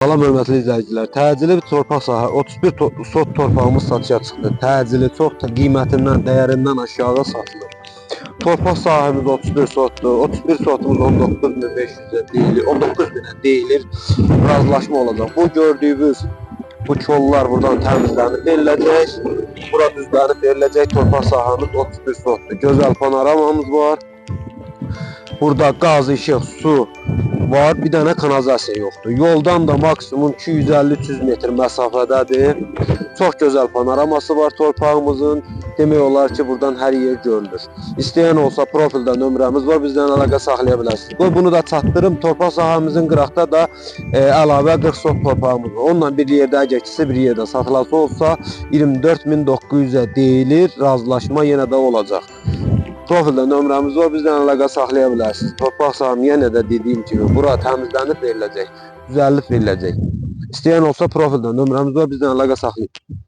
Salam hörmətli izləyicilər. Təcili bir torpaq sahə 31 sot torpağımız satışa çıxdı. Təcili çox da qiymətindən, dəyərindən aşağı satılır. Torpaq sahəmiz 31 sotdur. 31 sotumuz 19.500-ə deyilir, 19.000-ə deyilir. Razılaşma olacaq. Bu gördüyünüz bu kollar buradan təmizlənib veriləcək. Bura düzlənib veriləcək. Torpaq sahəmiz 31 sotdur. Gözəl panoramamız var. Burada qaz, işıq, su var, bir dənə kanalizasiya yoxdur. Yoldan da maksimum 250-300 metr məsafədədir. Çox gözəl panoraması var torpağımızın. Demək olar ki, buradan hər yer görülür. İstəyən olsa profildə nömrəmiz var, bizdən əlaqə saxlaya bilərsiniz. Qoy bunu da çatdırım. Torpaq sahəmizin qıraqda da əlavə 40 sot torpağımız var. Onunla bir yerdə əgər ikisi bir yerdə satılası olsa 24.900-ə deyilir. Razılaşma yenə də olacaq. Profildə nömrəmiz var, bizdən əlaqə saxlaya bilərsiniz. Torpaq sahəm yenə də dediyim kimi bura təmizlənib veriləcək, düzəldib veriləcək. İstəyən olsa profildə nömrəmiz var, bizdən əlaqə saxlayın.